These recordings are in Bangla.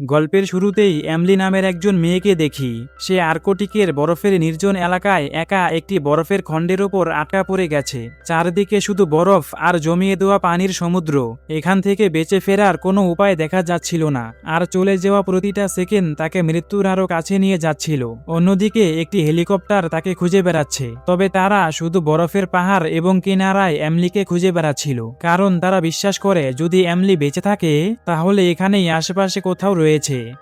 গল্পের শুরুতেই এমলি নামের একজন মেয়েকে দেখি। সে আর্কটিকের বরফের নির্জন এলাকায় একা একটি বরফের খণ্ডের ওপর আটকা পড়ে গেছে। চারদিকে শুধু বরফ আর জমিয়ে দেওয়া পানির সমুদ্র। এখান থেকে বেঁচে ফেরার কোনো উপায় দেখা যাচ্ছিল না, আর চলে যাওয়া প্রতিটা সেকেন্ড তাকে মৃত্যুর আরও কাছে নিয়ে যাচ্ছিল। অন্যদিকে একটি হেলিকপ্টার তাকে খুঁজে বেড়াচ্ছে, তবে তারা শুধু বরফের পাহাড় এবং কিনারায় এমলিকে খুঁজে বেড়াচ্ছিল, কারণ তারা বিশ্বাস করে যদি এমলি বেঁচে থাকে তাহলে এখানেই আশেপাশে কোথাও রয়েছে।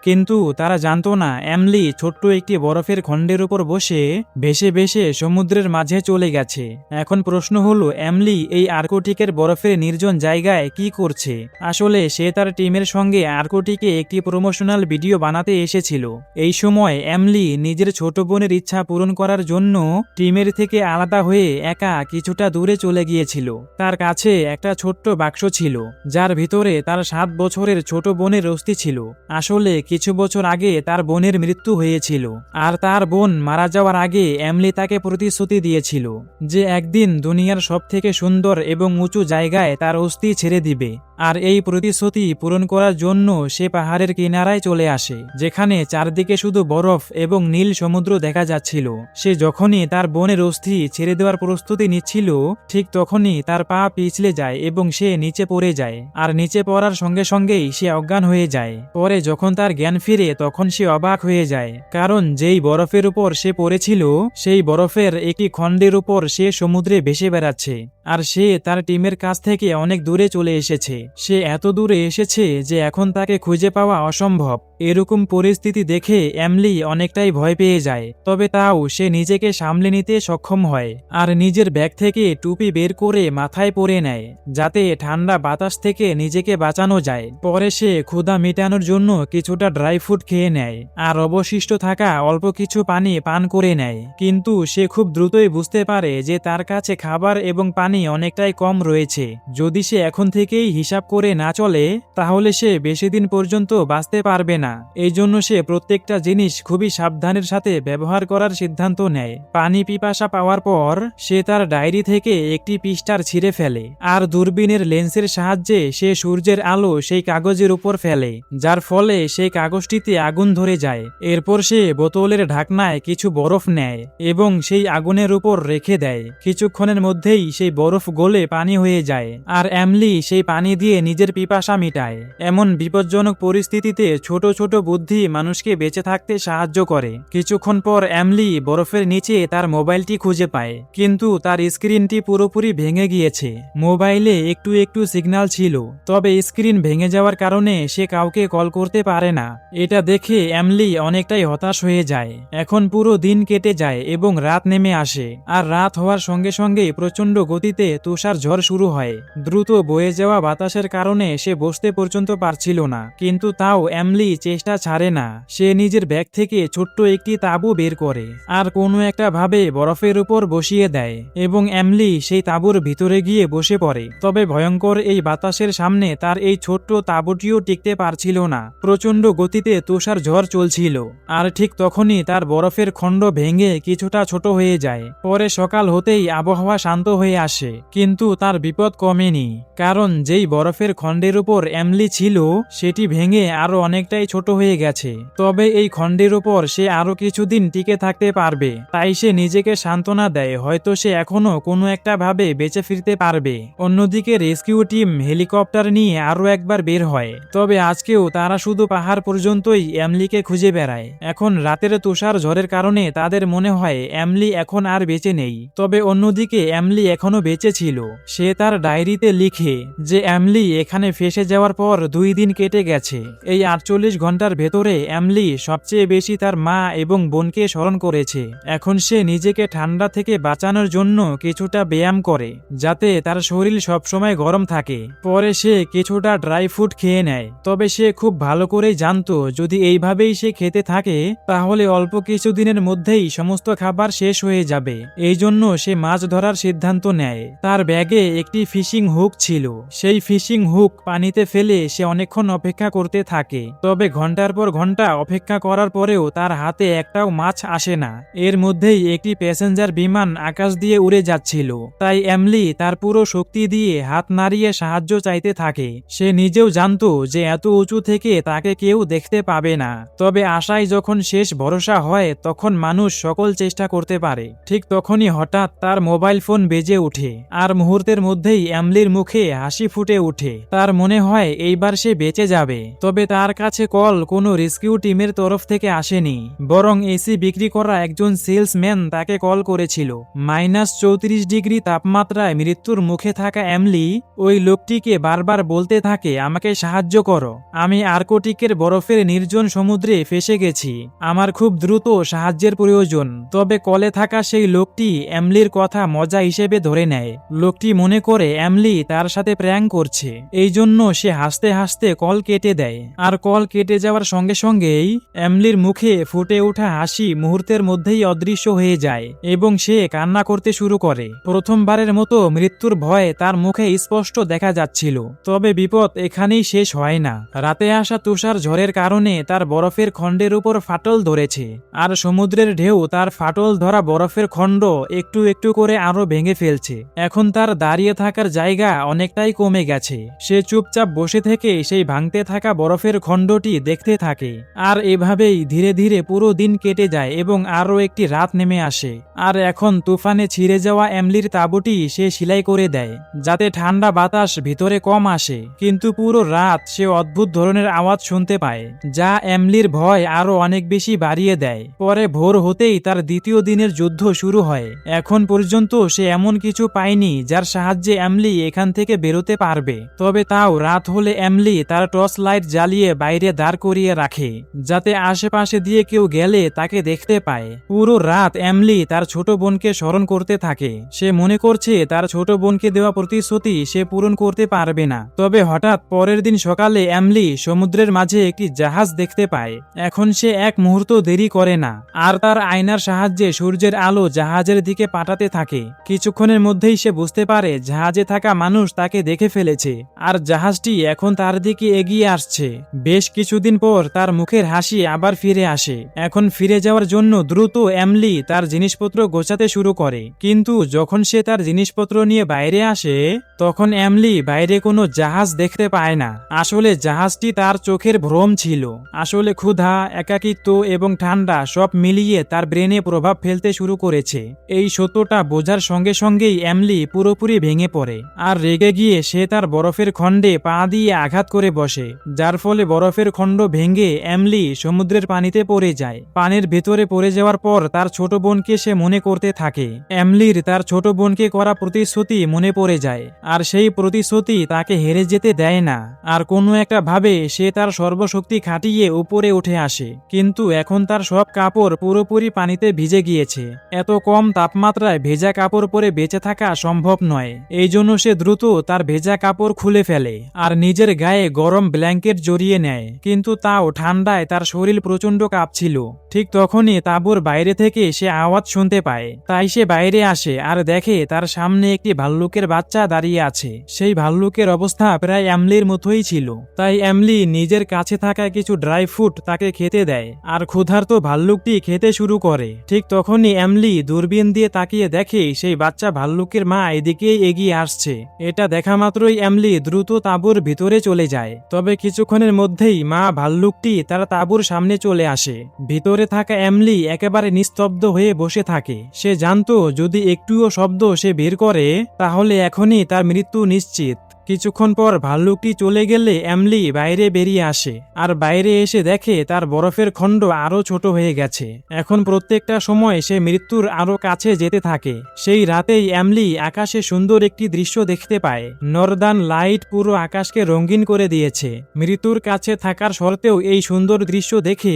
কিন্তু তারা জানতো না এমলি ছোট্ট একটি বরফের খণ্ডের উপর বসে ভেসে ভেসে সমুদ্রের মাঝে চলে গেছে। এখন প্রশ্ন হলো, এমলি এই আর্কটিকের বরফের নির্জন জায়গায় কি করছে? আসলে সে তার টিমের সঙ্গে আর্কটিকে একটি প্রমোশনাল ভিডিও বানাতে এসেছিল। এই সময় এমলি নিজের ছোট বোনের ইচ্ছা পূরণ করার জন্য টিমের থেকে আলাদা হয়ে একা কিছুটা দূরে চলে গিয়েছিল। তার কাছে একটা ছোট্ট বাক্স ছিল, যার ভিতরে তার 7 বছরের ছোট বোনের অস্থি ছিল। আসলে কিছু বছর আগে তার বোনের মৃত্যু হয়েছিল, আর তার বোন মারা যাওয়ার আগে এমলি তাকে প্রতিশ্রুতি দিয়েছিল যে একদিন দুনিয়ার সবথেকে সুন্দর এবং উঁচু জায়গায় তার অস্থি ছেড়ে দিবে। আর এই প্রতিশ্রুতি পূরণ করার জন্য সে পাহাড়ের কিনারায় চলে আসে, যেখানে চারদিকে শুধু বরফ এবং নীল সমুদ্র দেখা যাচ্ছিল। সে যখনই তার বোনের অস্থি ছেড়ে দেওয়ার প্রস্তুতি নিচ্ছিল, ঠিক তখনই তার পা পিছলে যায় এবং সে নিচে পড়ে যায়। আর নিচে পড়ার সঙ্গে সঙ্গেই সে অজ্ঞান হয়ে যায়। পরে যখন তার জ্ঞান ফিরে তখন সে অবাক হয়ে যায়, কারণ যেই বরফের উপর সে পড়েছিল সেই বরফের একটি খণ্ডের উপর সে সমুদ্রে ভেসে বেড়াচ্ছে। আর সে তার টিমের কাছ থেকে অনেক দূরে চলে এসেছে। সে এত দূরে এসেছে যে এখন তাকে খুঁজে পাওয়া অসম্ভব। এরকম পরিস্থিতি দেখে এমলি অনেকটাই ভয় পেয়ে যায়, তবে তাও সে নিজেকে সামলে নিতে সক্ষম হয় আর নিজের ব্যাগ থেকে টুপি বের করে মাথায় পরে নেয়, যাতে ঠান্ডা বাতাস থেকে নিজেকে বাঁচানো যায়। পরে সে ক্ষুধা মেটানোর জন্য কিছুটা ড্রাই ফ্রুট খেয়ে নেয় আর অবশিষ্ট থাকা অল্প কিছু পানি পান করে নেয়। কিন্তু সে খুব দ্রুতই বুঝতে পারে যে তার কাছে খাবার এবং পানি অনেকটাই কম রয়েছে। যদি সে এখন থেকেই হিসাব করে না চলে তাহলে সে বেশি দিন পর্যন্ত বাঁচতে পারবে না। এই জন্য সে প্রত্যেকটা জিনিস খুবই সাবধানের সাথে ব্যবহার করার সিদ্ধান্ত নেয়। পানি পিপাসা পাওয়ার পর সে তার ডায়েরি থেকে একটি পৃষ্ঠার ছিঁড়ে ফেলে আর দূরবীনের লেন্সের সাহায্যে সে সূর্যের আলো সেই কাগজের উপর ফেলে, যার ফলে সেই কাগজটিতে আগুন ধরে যায়। এরপর সে বোতলের ঢাকনায় কিছু বরফ নেয় এবং সেই আগুনের উপর রেখে দেয়। কিছুক্ষণের মধ্যেই সেই বরফ গলে পানি হয়ে যায়, আর এমলি সেই পানি দিয়ে নিজের পিপাসা মিটায়। এমন বিপজ্জনক পরিস্থিতিতে ছোট ছোট বুদ্ধি মানুষকে বেঁচে থাকতে সাহায্য করে। কিছুক্ষণ পর এমলি বরফের নিচে তার মোবাইলটি খুঁজে পায়, কিন্তু তার স্ক্রিনটি পুরোপুরি ভেঙে গিয়েছে। মোবাইলে একটু একটু সিগন্যাল ছিল, তবে স্ক্রিন ভেঙে যাওয়ার কারণে সে কাউকে কল করতে পারে না। এটা দেখে এমলি অনেকটাই হতাশ হয়ে যায়। এখন পুরো দিন কেটে যায় এবং রাত নেমে আসে, আর রাত হওয়ার সঙ্গে সঙ্গে প্রচন্ড গতিতে তুষার ঝড় শুরু হয়। দ্রুত বয়ে যাওয়া বাতাসের কারণে সে বসতে পর্যন্ত পারছিল না, কিন্তু তাও এমলি চেষ্টা ছাড়ে না। সে নিজের ব্যাগ থেকে ছোট্ট একটি তাঁবু বের করে আর কোনো একটা ভাবে বরফের উপর বসিয়ে দেয় এবং এমলি সেই তাঁবুর ভিতরে গিয়ে বসে পড়ে। তবে ভয়ঙ্কর এই বাতাসের সামনে তার এই ছোট্ট তাঁবুটিও টিকতে পারছিল না। প্রচন্ড গতিতে তুষার ঝড় চলছিল, আর ঠিক তখনই তার বরফের খণ্ড ভেঙে কিছুটা ছোট হয়ে যায়। পরে সকাল হতেই আবহাওয়া শান্ত হয়ে আসে, কিন্তু তার বিপদ কমেনি, কারণ যেই বরফের খণ্ডের উপর এমলি ছিল সেটি ভেঙে আরো অনেকটাই ছোট হয়ে গেছে। তবে এই খণ্ডের উপর সে আরো কিছুদিন টিকে থাকতে পারবে, তাই সে নিজেকে সান্ত্বনা দেয় হয়তো সে এখনো কোনো একটা ভাবে বেঁচে ফিরতে পারবে। অন্যদিকে রেস্কিউ টিম হেলিকপ্টার নিয়ে আরো একবার বের হয়, তবে আজকেও তারা শুধু পাহাড় পর্যন্তই এমলিকে খুঁজে বেড়ায়। এখন রাতের তুষার ঝড়ের কারণে তাদের মনে হয় এমলি এখন আর বেঁচে নেই, তবে অন্যদিকে এমলি এখনো বেঁচে ছিল। সে তার ডায়েরিতে লিখে যে এমলি এখানে ফেসে যাওয়ার পর 2 দিন কেটে গেছে। এই 48 ঘন্টার ভেতরে এমলি সবচেয়ে বেশি তার মা এবং বোনকে স্মরণ করেছে। এখন সে নিজেকে ঠান্ডা থেকে বাঁচানোর জন্য কিছুটা ব্যায়াম করে, যাতে তার শরীর সবসময় গরম থাকে। পরে সে কিছুটা ড্রাই ফ্রুট খেয়ে নেয়, তবে সে খুব ভালো করেই জানতো যদি এইভাবেই সে খেতে থাকে তাহলে অল্প কিছুদিনের মধ্যেই সমস্ত খাবার শেষ হয়ে যাবে। এই জন্য সে মাছ ধরার সিদ্ধান্ত নেয়। তার ব্যাগে একটি ফিশিং হুক ছিল। সেই ফিশিং হুক পানিতে ফেলে সে অনেকক্ষণ অপেক্ষা করতে থাকে, তবে ঘন্টার পর ঘন্টা অপেক্ষা করার পরেও তার হাতে একটাও মাছ আসে না। এর মধ্যেই একটি প্যাসেঞ্জার বিমান আকাশ দিয়ে উড়ে যাচ্ছিল। তাই এমলি তার পুরো শক্তি দিয়ে হাত নাড়িয়ে সাহায্য চাইতে থাকে। সে নিজেও জানতো যে এত উঁচু থেকে তাকে কেউ দেখতে পাবে না, তবে আশায় যখন শেষ ভরসা হয় তখন মানুষ সকল চেষ্টা করতে পারে। ঠিক তখনই হঠাৎ তার মোবাইল ফোন বেজে ওঠে, আর মুহূর্তের মধ্যেই এমলির মুখে হাসি ফুটে ওঠে। তার মনে হয় এইবার সে বেঁচে যাবে। তবে তার কাছে কল কোনো রেস্কিউ টিমের তরফ থেকে আসেনি, বরং এসি বিক্রি করা একজন সেলসম্যান তাকে কল করেছিল। -34 ডিগ্রি তাপমাত্রায় মৃত্যুর মুখে থাকা এমলি ওই লোকটিকে বারবার বলতে থাকে, আমাকে সাহায্য করো, আমি আর্কটিকের বরফের নির্জন সমুদ্রে ফেসে গেছি, আমার খুব দ্রুত সাহায্যের প্রয়োজন। তবে কলে থাকা সেই লোকটি এমলির কথা মজা হিসেবে ধরে নেয়। লোকটি মনে করে এমলি তার সাথে প্র্যাঙ্ক করছে, এই জন্য সে হাসতে হাসতে কল কেটে দেয়। আর কল কেটে যাওয়ার সঙ্গে সঙ্গেই এমলির মুখে ফুটে ওঠা হাসি মুহূর্তের মধ্যেই অদৃশ্য হয়ে যায় এবং সে কান্না করতে শুরু করে। প্রথমবারের মতো মৃত্যুর ভয় তার মুখে স্পষ্ট দেখা যাচ্ছিল। তবে বিপদ এখানেই শেষ হয় না। রাতে আসা তুষার ঝড়ের কারণে তার বরফের খণ্ডের উপর ফাটল ধরেছে, আর সমুদ্রের ঢেউ তার ফাটল ধরা বরফের খণ্ড একটু একটু করে আরো ভেঙে ফেলছে। এখন তার দাঁড়িয়ে থাকার জায়গা অনেকটাই কমে গেছে। সে চুপচাপ বসে থেকে সেই ভাঙতে থাকা বরফের খণ্ডটি দেখতে থাকে। আর এভাবেই ধীরে ধীরে পুরো দিন কেটে যায় এবং আরো একটি রাত নেমে আসে। আর এখন তুফানে ছিঁড়ে যাওয়া এমলির তাঁবুটি সে সেলাই করে দেয়, যাতে ঠান্ডা বাতাস ভিতরে কম আসে। কিন্তু পুরো রাত সে অদ্ভুত ধরনের আওয়াজ শুনতে পায়, যা এমলির ভয় আরো অনেক বেশি বাড়িয়ে দেয়। পরে ভোর হতেই তার দ্বিতীয় দিনের যুদ্ধ শুরু হয়। এখন পর্যন্ত সে এমন কিছু পায়নি যার সাহায্যে এমলি এখান থেকে বেরোতে পারবে। তবে তাও রাত হলে এমলি তার টর্চ লাইট জ্বালিয়ে বাইরে দাঁড় করিয়ে রাখে, যাতে আশেপাশে দিয়ে কেউ গেলে তাকে দেখতে পায়। পুরো রাত এমলি তার ছোট বোনকে স্মরণ করতে থাকে। সে মনে করছে তার ছোট বোনকে দেওয়া প্রতিশ্রুতি সে পূরণ করতে পারবে না। তবে হঠাৎ পরের দিন সকালে এমলি সমুদ্রের মাঝে একটি জাহাজ দেখতে পায়। এখন সে এক মুহূর্ত দেরি করে না, আর তার আয়নার সাহায্যে সূর্যের আলো জাহাজের দিকে পাঠাতে থাকে। কিছুক্ষণের মধ্যেই সে বুঝতে পারে জাহাজে থাকা মানুষ তাকে দেখে ফেলেছে, আর জাহাজটি এখন তার দিকে এগিয়ে আসছে। বেশ কিছুদিন পর তার মুখের হাসি আবার ফিরে আসে। এখন ফিরে যাওয়ার জন্য দ্রুত এমলি তার জিনিসপত্র গোছাতে শুরু করে। কিন্তু যখন সে তার জিনিসপত্র নিয়ে বাইরে আসে, তখন এমলি বাইরে কোনো জাহাজ দেখতে পায় না। আসলে জাহাজটি তার চোখের ভ্রম ছিল। আসলে ক্ষুধা, একাকিত্ব এবং ঠান্ডা সব মিলিয়ে তার ব্রেনে প্রভাব ফেলতে শুরু করেছে। এই সত্যটা বোঝার সঙ্গে সঙ্গেই এমলি পুরোপুরি ভেঙে পড়ে, আর রেগে গিয়ে সে তার বরফের খণ্ডে পা দিয়ে আঘাত করে বসে, যার ফলে বরফের খণ্ড ভেঙে এমলি সমুদ্রের পানিতে পড়ে যায়। পানির ভেতরে পড়ে যাওয়ার পর তার ছোট বোনকে সে মনে করতে থাকে। এমলির তার ছোট বোনকে করা প্রতিশ্রুতি মনে পড়ে যায়, আর সেই প্রতিশ্রুতি তাকে হেরে যেতে দেয় না। আর কোনো একটা ভাবে সে তার সর্বশক্তি খাটিয়ে উপরে উঠে আসে। কিন্তু এখন তার সব কাপড় পুরোপুরি পানিতে ভিজে গিয়েছে। এত কম তাপমাত্রায় ভেজা কাপড় পরে বেঁচে থাকা সম্ভব নয়। এই জন্য সে দ্রুত তার ভেজা কাপড় খুলে ফেলে আর নিজের গায়ে গরম ব্ল্যাঙ্কেট জড়িয়ে নেয়। কিন্তু তাও ঠান্ডায় তার শরীর প্রচন্ড কাঁপছিল। ঠিক তখনই তাঁবুর বাইরে থেকে সে আওয়াজ শুনতে পায়। তাই সে বাইরে আসে আর দেখে তার সামনে একটি ভাল্লুকের বাচ্চা দাঁড়িয়ে আছে। সেই ভাল্লুকের অবস্থা প্রায় এমলির মতোই ছিল। তাই এমলি নিজের কাছে থাকা কিছু ড্রাই ফ্রুট তাকে খেতে দেয়, আর ক্ষুধার্ত ভাল্লুকটি খেতে শুরু করে। ঠিক তখনই এমলি দূরবীন দিয়ে তাকিয়ে দেখে সেই বাচ্চা ভাল্লুকের মা এদিকেই এগিয়ে আসছে। এটা দেখা মাত্রই এমলি দ্রুত তাঁবুর ভিতরে চলে যায়। তবে কিছুক্ষণের মধ্যেই মা ভাল্লুকটি তার তাঁবুর সামনে চলে আসে। ভিতরে থাকা এমলি একেবারে নিস্তব্ধ হয়ে বসে থাকে। সে জানতো যদি একটুও শব্দ সে বের করে তাহলে এখনই তার মৃত্যু নিশ্চিত। কিছুক্ষণ পর ভাল্লুকটি চলে গেলে এমলি বাইরে বেরিয়ে আসে, আর বাইরে এসে দেখে তার বরফের খণ্ড আরো ছোট হয়ে গেছে। এখন প্রত্যেকটা সময় সে মৃত্যুর আরো কাছে যেতে থাকে। সেই রাতেই এমলি আকাশে সুন্দর একটি দৃশ্য দেখতে পায়। নর্দার্ন লাইট পুরো আকাশকে রঙিন করে দিয়েছে। মৃত্যুর কাছে থাকার সত্ত্বেও এই সুন্দর দৃশ্য দেখে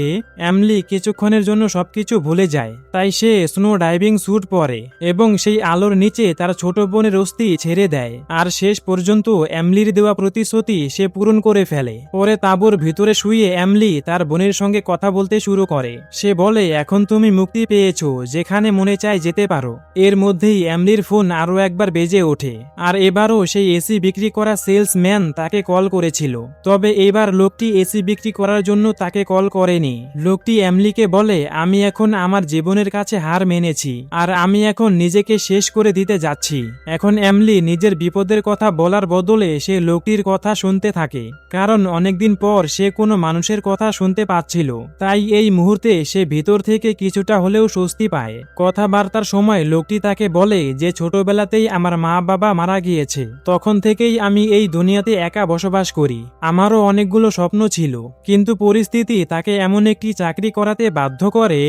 এমলি কিছুক্ষণের জন্য সবকিছু ভুলে যায়। তাই সে স্নো ডাইভিং স্যুট পরে এবং সেই আলোর নিচে তার ছোট বোনের অস্থি ছেড়ে দেয়। আর শেষ পর্যন্ত এমলির দেওয়া প্রতিশ্রুতি সে পূরণ করে ফেলে। পরে তাঁবুর ভিতরে শুয়ে এমলি তার বোনের সঙ্গে কথা বলতে শুরু করে। সে বলে, এখন তুমি মুক্তি পেয়েছো, যেখানে মনে চায় যেতে পারো। এর মধ্যেই এমলির ফোন আরও একবার বেজে ওঠে, আর এবারও সেই এসি বিক্রি করা সেলসম্যান তাকে কল করেছিল। তবে এবার লোকটি এসি বিক্রি করার জন্য তাকে কল করেনি। লোকটি এমলিকে বলে, আমি এখন আমার জীবনের কাছে হার মেনেছি, আর আমি এখন নিজেকে শেষ করে দিতে যাচ্ছি। এখন এমলি নিজের বিপদের কথা বলার বদলে সে লোকটির কথা শুনতে থাকে, কারণ অনেকদিন পর সে কোনো মানুষের কথা শুনতে পাচ্ছিল। তাই এই মুহূর্তে সে ভিতর থেকে কিছুটা হলেও স্বস্তি পায়। কথাবার্তার সময় লোকটি তাকে বলে যে ছোটবেলাতেই আমার মা বাবা মারা গিয়েছে, তখন থেকেই আমি এই দুনিয়াতে একা বসবাস করি। আমারও অনেকগুলো স্বপ্ন ছিল, কিন্তু পরিস্থিতি তাকে এমন একটি চাকরি করাতে বাধ্য করে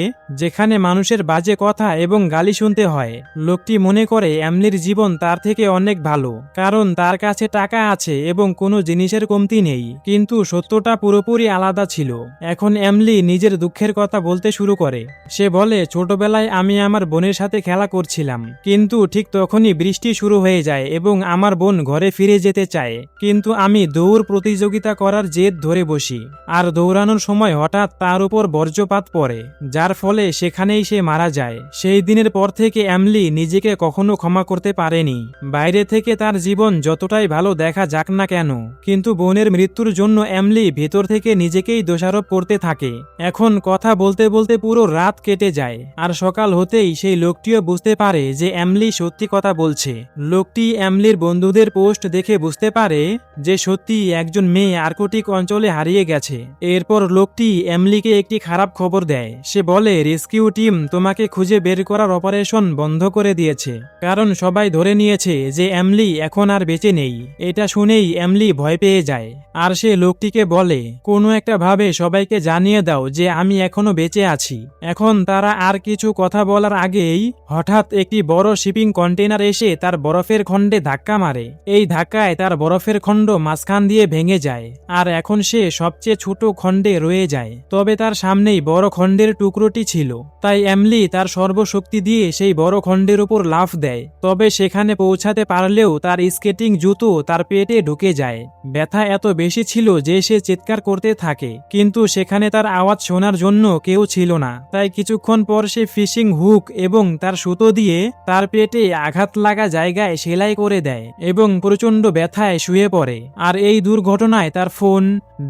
যেখানে মানুষের বাজে কথা এবং গালি শুনতে হয়। লোকটি মনে করে এমলির জীবন তার থেকে অনেক ভালো, কারণ তার কাছে টাকা আছে এবং কোনো জিনিসের কমতি নেই। কিন্তু সত্যটা পুরোপুরি আলাদা ছিল। এখন এমলি নিজের দুঃখের কথা বলতে শুরু করে। সে বলে, ছোটবেলায় আমি আমার বোনের সাথে খেলা করছিলাম, কিন্তু ঠিক তখনই বৃষ্টি শুরু হয়ে যায় এবং আমার বোন ঘরে ফিরে যেতে চায়। কিন্তু আমি দৌড় প্রতিযোগিতা করার জেদ ধরে বসি, আর দৌড়ানোর সময় হঠাৎ তার উপর বজ্রপাত পড়ে, যার ফলে সেখানেই সে মারা যায়। সেই দিনের পর থেকে এমলি নিজেকে কখনো ক্ষমা করতে পারেনি। বাইরে থেকে তার জীবন যতটাই ভালো দেখা যাক না কেন, কিন্তু বোনের মৃত্যুর জন্য এমলি ভেতর থেকে নিজেকেই দোষারোপ করতে থাকে। এখন কথা বলতে বলতে পুরো রাত কেটে যায়, আর সকাল হতেই সেই লোকটিও বুঝতে পারে যে এমলি সত্যি কথা বলছে। লোকটি এমলির বন্ধুদের পোস্ট দেখে বুঝতে পারে যে সত্যি একজন মেয়ে আর্কটিক অঞ্চলে হারিয়ে গেছে। এরপর লোকটি এমলিকে একটি খারাপ খবর দেয়। সে বলে, রেস্কিউ টিম তোমাকে খুঁজে বের করার অপারেশন বন্ধ করে দিয়েছে, কারণ সবাই ধরে নিয়েছে যে এমলি এখন আর বেঁচে নেই। এটা শুনেই এমলি ভয় পেয়ে যায়, আর সে লোকটিকে বলে, কোনো একটা ভাবে সবাইকে জানিয়ে দাও যে আমি এখনো বেঁচে আছি। এখন তারা আর কিছু কথা বলার আগেই হঠাৎ একটি বড় শিপিং কন্টেনার এসে তার বরফের খণ্ডে ধাক্কা মারে। এই ধাক্কায় তার বরফের খণ্ড মাঝখান দিয়ে ভেঙে যায়, আর এখন সে সবচেয়ে ছোট খণ্ডে রয়ে যায়। তবে তার সামনেই বড় খণ্ডের টুকরোটি ছিল, তাই এমলি তার সর্বশক্তি দিয়ে সেই বড় খণ্ডের উপর লাফ দেয়। তবে সেখানে পৌঁছাতে পারলেও তার স্কেটিং জুতো তার পেটে ঢুকে যায়। ব্যথা এত বেশি ছিল যে সে চিৎকার করতে থাকে, কিন্তু সেখানে তার আওয়াজ শোনার জন্য কেউ ছিল না। তাই কিছুক্ষণ পর সে ফিশিং হুক এবং তার সুতো দিয়ে তার পেটে আঘাত লাগা জায়গায় সেলাই করে দেয় এবং প্রচণ্ড ব্যথায় শুয়ে পড়ে। আর এই দুর্ঘটনায় তার ফোন,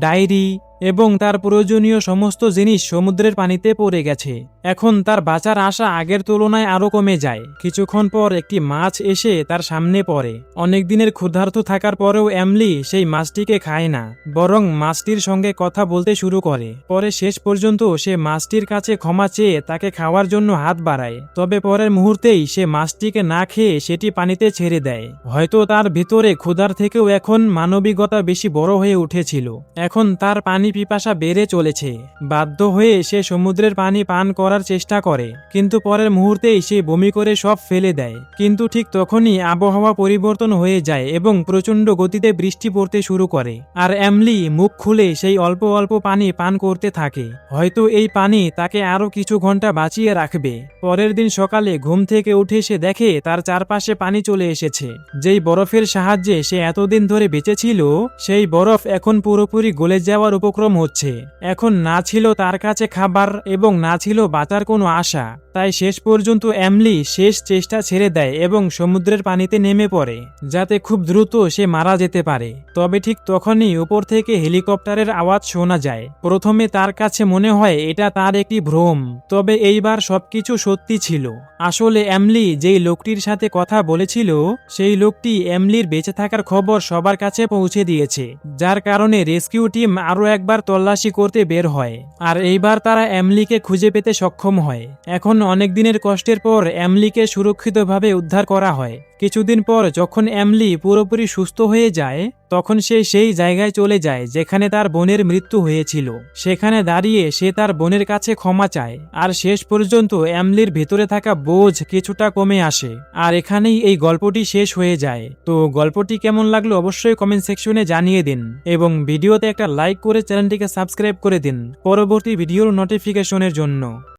ডায়েরি এবং তার প্রয়োজনীয় সমস্ত জিনিস সমুদ্রের পানিতে পড়ে গেছে। এখন তার বাঁচার আশা আগের তুলনায় আরো কমে যায়। কিছুক্ষণ পর একটি মাছ এসে তার সামনে পড়ে। অনেক দিনের ক্ষুধার্ত থাকার পরেও এমলি সেই মাছটিকে খায় না, বরং মাছটির সঙ্গে কথা বলতে শুরু করে। পরে শেষ পর্যন্ত সে মাছটির কাছে ক্ষমা চেয়ে তাকে খাওয়ার জন্য হাত বাড়ায়। তবে পরের মুহূর্তেই সে মাছটিকে না খেয়ে সেটি পানিতে ছেড়ে দেয়। হয়তো তার ভিতরে ক্ষুধার থেকেও এখন মানবিকতা বেশি বড় হয়ে উঠেছিল। এখন তার পানি পিপাসা বেড়ে চলেছে। বাধ্য হয়ে সে সমুদ্রের পানি পান করার চেষ্টা করে, কিন্তু পরের মুহূর্তেই সে বমি করে সব ফেলে দেয়। কিন্তু ঠিক তখনই আবহাওয়া পরিবর্তন হয়ে যায় এবং প্রচণ্ড গতিতে বৃষ্টি পড়তে শুরু করে। আর এমলি মুখ খুলে সেই অল্প অল্প পানি পান করতে থাকে। হয়তো এই পানি তাকে আরো কিছু ঘন্টা বাঁচিয়ে রাখবে। পরের দিন সকালে ঘুম থেকে উঠে সে দেখে তার চারপাশে পানি চলে এসেছে। যেই বরফের সাহায্যে সে এতদিন ধরে বেঁচে ছিল, সেই বরফ এখন পুরোপুরি গলে যাওয়ার উপক্রম হচ্ছে। এখন না ছিল তার কাছে খাবার এবং না ছিল বাঁচার কোনো আশা। তাই শেষ পর্যন্ত এমলি শেষ চেষ্টা ছেড়ে দেয় এবং সমুদ্রের পানিতে নেমে পড়ে, যাতে খুব দ্রুত সে মারা যেতে পারে। তবে ঠিক তখনই উপর থেকে হেলিকপ্টারের আওয়াজ শোনা যায়। প্রথমে তার কাছে মনে হয় এটা তার একটি ভ্রম, তবে এইবার সবকিছু সত্যি ছিল। আসলে এমলি যেই লোকটির সাথে কথা বলেছিল, সেই লোকটি এমলির বেঁচে থাকার খবর সবার কাছে পৌঁছে দিয়েছে, যার কারণে রেস্কিউ টিম আরো একবার তল্লাশি করতে বের হয়। আর এইবার তারা এমলিকে খুঁজে পেতে সক্ষম হয়। এখন অনেক দিনের কষ্টের পর এমলিকে সুরক্ষিতভাবে উদ্ধার করা হয়। কিছুদিন পর যখন এমলি পুরোপুরি সুস্থ হয়ে যায়, তখন সে সেই জায়গায় চলে যায় যেখানে তার বোনের মৃত্যু হয়েছিল। সেখানে দাঁড়িয়ে সে তার বোনের কাছে ক্ষমা চায়, আর শেষ পর্যন্ত এমলির ভেতরে থাকা বোঝ কিছুটা কমে আসে। আর এখানেই এই গল্পটি শেষ হয়ে যায়। তো গল্পটি কেমন লাগলো অবশ্যই কমেন্ট সেকশনে জানিয়ে দিন, এবং ভিডিওতে একটা লাইক করে চ্যানেলটিকে সাবস্ক্রাইব করে দিন পরবর্তী ভিডিওর নোটিফিকেশনের জন্য।